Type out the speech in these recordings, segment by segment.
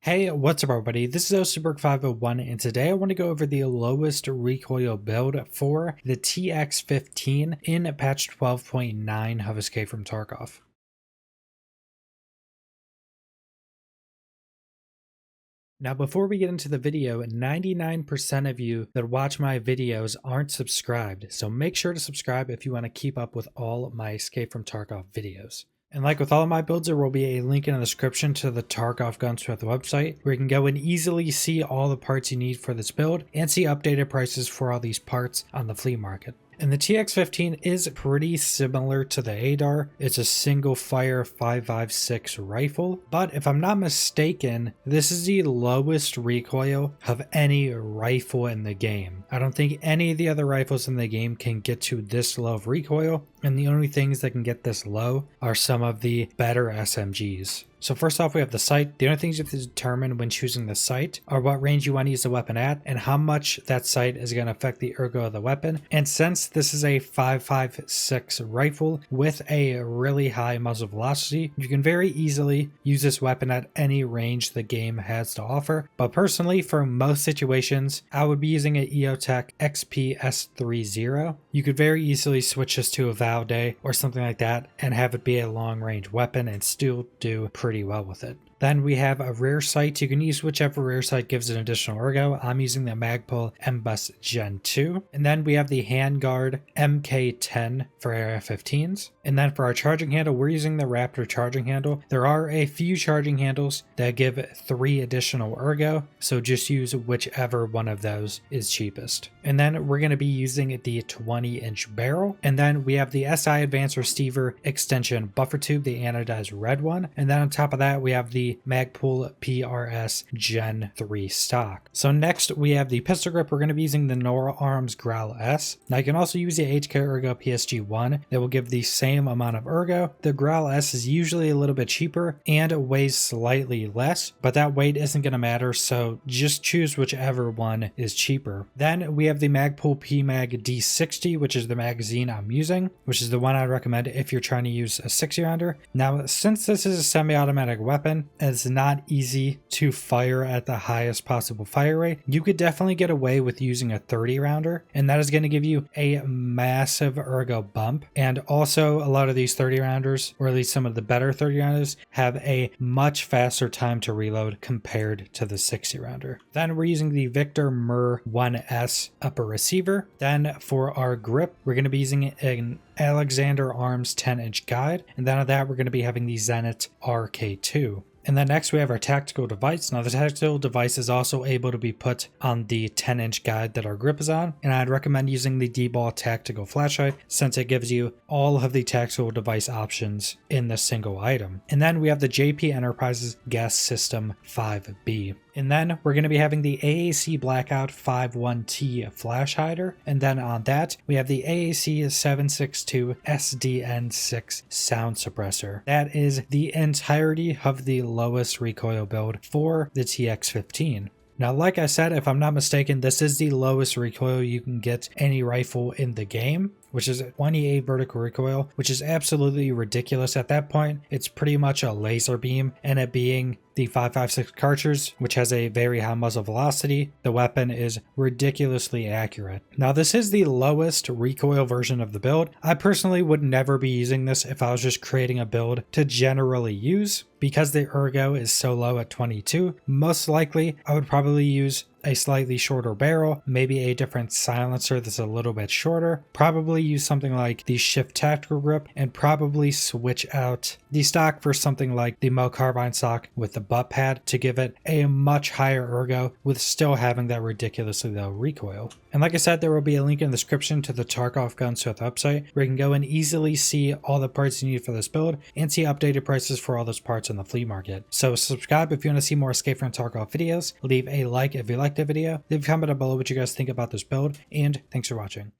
Hey, what's up everybody? This is Osuberg501 and today I want to go over the lowest recoil build for the TX-15 in patch 12.9 of Escape from Tarkov. Now before we get into the video, 99% of you that watch my videos aren't subscribed, so make sure to subscribe if you want to keep up with all my Escape from Tarkov videos. And like with all of my builds, there will be a link in the description to the Tarkov Gunsmith website where you can go and easily see all the parts you need for this build and see updated prices for all these parts on the flea market. And the TX-15 is pretty similar to the ADAR. It's a single fire 5.56 rifle, but if I'm not mistaken, this is the lowest recoil of any rifle in the game. I don't think any of the other rifles in the game can get to this low of recoil, and the only things that can get this low are some of the better SMGs. So first off, we have the sight. The only things you have to determine when choosing the sight are what range you want to use the weapon at and how much that sight is going to affect the ergo of the weapon. And since this is a 5.56 rifle with a really high muzzle velocity, you can very easily use this weapon at any range the game has to offer. But personally, for most situations, I would be using an EOTech XP-S30. You could very easily switch this to a Valde or something like that and have it be a long range weapon and still do pretty well with it. Then we have a rear sight. You can use whichever rear sight gives an additional ergo. I'm using the Magpul M-Bus Gen 2. And then we have the Handguard MK10 for AR-15s. And then for our charging handle, we're using the Raptor charging handle. There are a few charging handles that give 3 additional ergo, so just use whichever one of those is cheapest. And then we're going to be using the 20-inch barrel. And then we have the SI Advanced Receiver Extension Buffer Tube, the anodized red one. And then on top of that, we have the Magpul PRS Gen 3 stock. So next we have the pistol grip. We're going to be using the Nora Arms Growl S. Now you can also use the HK Ergo PSG1 that will give the same amount of ergo. The Growl S is usually a little bit cheaper and weighs slightly less, but that weight isn't going to matter, so just choose whichever one is cheaper. Then we have the Magpul PMag D60, which is the magazine I'm using, which is the one I'd recommend if you're trying to use a 60-rounder. Now since this is a semi-automatic weapon, it's not easy to fire at the highest possible fire rate, you could definitely get away with using a 30-rounder, and that is going to give you a massive ergo bump. And also a lot of these 30-rounders, or at least some of the better 30-rounders, have a much faster time to reload compared to the 60-rounder. Then we're using the Victor Mur 1S upper receiver. Then for our grip, we're going to be using an Alexander Arms 10-inch guide, and then on that we're going to be having the Zenit RK2. And then next we have our tactical device. Now the tactical device is also able to be put on the 10-inch guide that our grip is on, and I'd recommend using the D-Ball tactical flashlight since it gives you all of the tactical device options in the single item. And then we have the JP Enterprises Gas System 5B. And then we're going to be having the AAC Blackout 51T flash hider. And then on that, we have the AAC 762 SDN6 sound suppressor. That is the entirety of the lowest recoil build for the TX-15. Now, like I said, if I'm not mistaken, this is the lowest recoil you can get any rifle in the game, which is 28 vertical recoil, which is absolutely ridiculous. At that point, it's pretty much a laser beam, and it being the 5.56 cartridge, which has a very high muzzle velocity, the weapon is ridiculously accurate. Now, this is the lowest recoil version of the build. I personally would never be using this if I was just creating a build to generally use. Because the ergo is so low at 22, most likely I would probably use a slightly shorter barrel, maybe a different silencer that's a little bit shorter, probably use something like the Shift Tactical Grip, and probably switch out the stock for something like the Mo Carbine stock with the butt pad to give it a much higher ergo with still having that ridiculously low recoil. And like I said, there will be a link in the description to the Tarkov Gunsmith website where you can go and easily see all the parts you need for this build and see updated prices for all those parts in the flea market. So subscribe if you want to see more Escape from Tarkov videos, leave a like if you liked the video, leave a comment down below what you guys think about this build, and thanks for watching.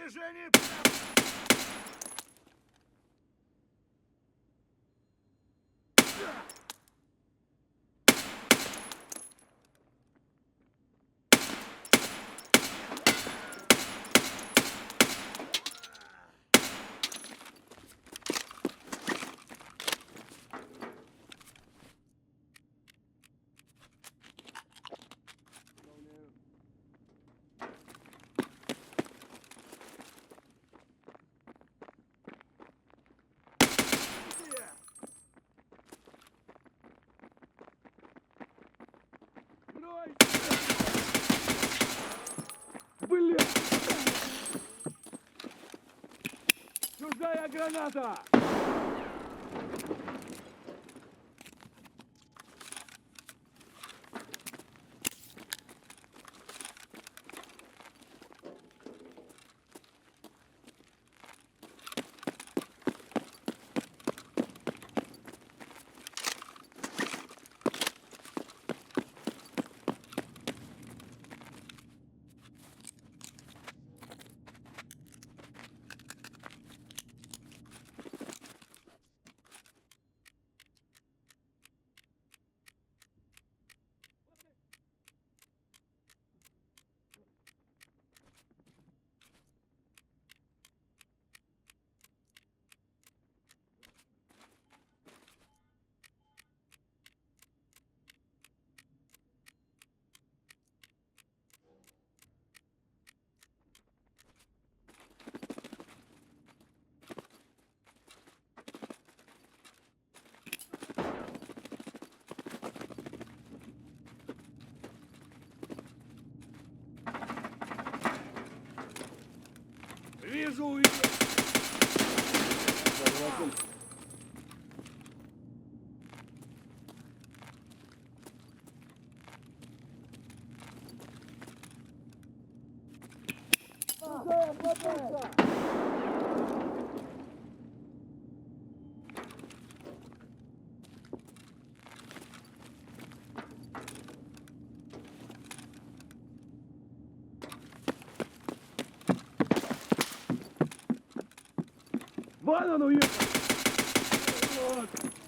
Движение! Блядь! Чужая граната! Вижу ее! Вон он уехал! Вот.